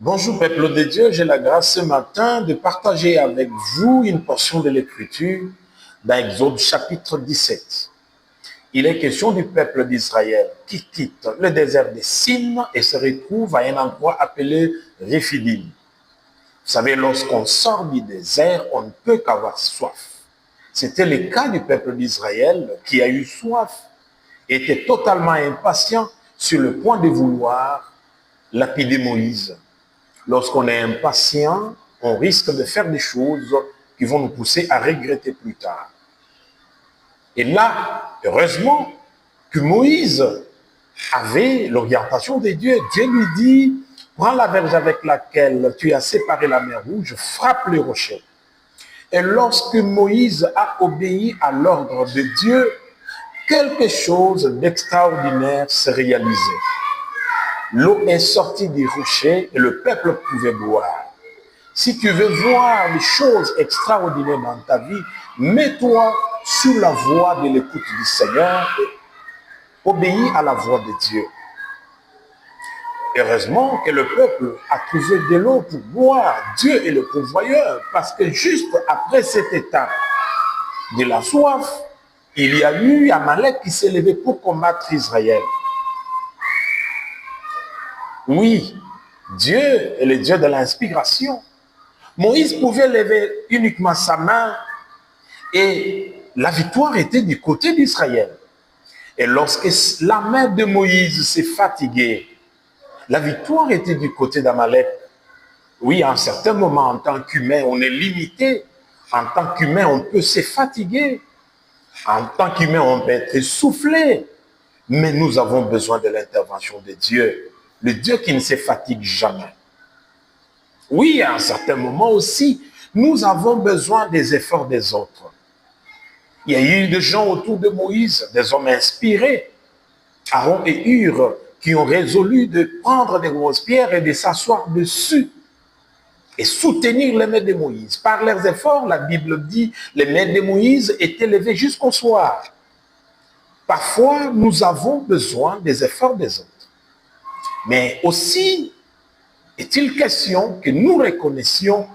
Bonjour peuple de Dieu, j'ai la grâce ce matin de partager avec vous une portion de l'Écriture dans Exode chapitre 17. Il est question du peuple d'Israël qui quitte le désert de Sin et se retrouve à un endroit appelé Rephidim. Vous savez, lorsqu'on sort du désert, on ne peut qu'avoir soif. C'était le cas du peuple d'Israël qui a eu soif, était totalement impatient sur le point de vouloir lapider Moïse. Lorsqu'on est impatient, on risque de faire des choses qui vont nous pousser à regretter plus tard. Et là, heureusement que Moïse avait l'orientation de Dieu. Dieu lui dit, prends la verge avec laquelle tu as séparé la mer Rouge, frappe le rocher. Et lorsque Moïse a obéi à l'ordre de Dieu, quelque chose d'extraordinaire s'est réalisé. L'eau est sortie du rocher et le peuple pouvait boire. Si tu veux voir des choses extraordinaires dans ta vie, mets-toi sous la voie de l'écoute du Seigneur et obéis à la voix de Dieu. Heureusement que le peuple a trouvé de l'eau pour boire. Dieu est le pourvoyeur, parce que juste après cette étape de la soif, il y a eu Amalek qui s'est levé pour combattre Israël. Oui, Dieu est le Dieu de l'inspiration. Moïse pouvait lever uniquement sa main et la victoire était du côté d'Israël. Et lorsque la main de Moïse s'est fatiguée, la victoire était du côté d'Amalek. Oui, à un certain moment, en tant qu'humain, on est limité. En tant qu'humain, on peut se fatiguer. En tant qu'humain, on peut être essoufflé. Mais nous avons besoin de l'intervention de Dieu. Le Dieu qui ne se fatigue jamais. Oui, à un certain moment aussi, nous avons besoin des efforts des autres. Il y a eu des gens autour de Moïse, des hommes inspirés, Aaron et Hur, qui ont résolu de prendre des grosses pierres et de s'asseoir dessus et soutenir les mains de Moïse. Par leurs efforts, la Bible dit, les mains de Moïse étaient levées jusqu'au soir. Parfois, nous avons besoin des efforts des autres. Mais aussi, est-il question que nous reconnaissions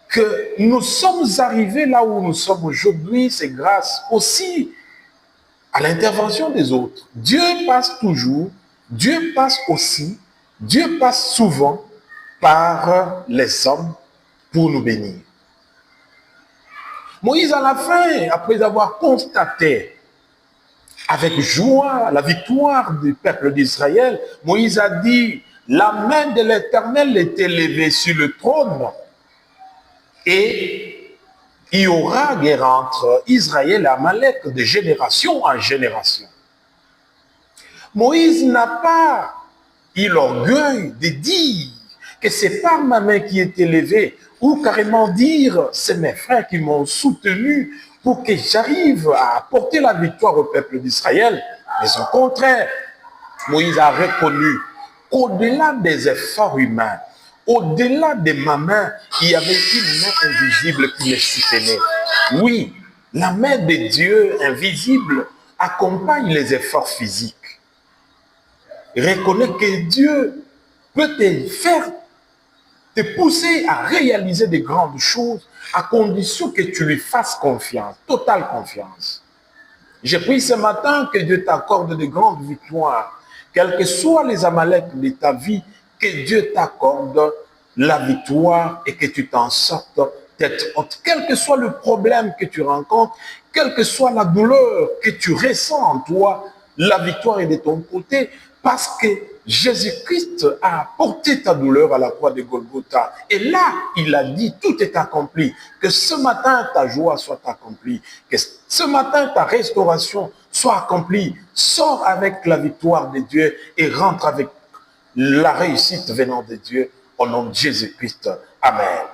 que nous sommes arrivés là où nous sommes aujourd'hui, c'est grâce aussi à l'intervention des autres. Dieu passe toujours, Dieu passe aussi, Dieu passe souvent par les hommes pour nous bénir. Moïse, à la fin, après avoir constaté avec joie la victoire du peuple d'Israël, Moïse a dit, la main de l'Éternel était levée sur le trône et il y aura guerre entre Israël et Amalek de génération en génération. Moïse n'a pas eu l'orgueil de dire que c'est par ma main qui est élevée, ou carrément dire, c'est mes frères qui m'ont soutenu pour que j'arrive à apporter la victoire au peuple d'Israël. Mais au contraire, Moïse a reconnu qu'au-delà des efforts humains, au-delà de ma main, il y avait une main invisible qui me soutenait. Oui, la main de Dieu invisible accompagne les efforts physiques. Reconnais que Dieu peut te faire, te pousser à réaliser de grandes choses à condition que tu lui fasses confiance, totale confiance. J'ai pris ce matin que Dieu t'accorde de grandes victoires, quels que soient les Amaleks de ta vie, que Dieu t'accorde la victoire et que tu t'en sortes tête haute. Quel que soit le problème que tu rencontres, quelle que soit la douleur que tu ressens en toi, la victoire est de ton côté parce que Jésus-Christ a porté ta douleur à la croix de Golgotha. Et là, il a dit, tout est accompli. Que ce matin, ta joie soit accomplie. Que ce matin, ta restauration soit accomplie. Sors avec la victoire de Dieu et rentre avec la réussite venant de Dieu. Au nom de Jésus-Christ. Amen.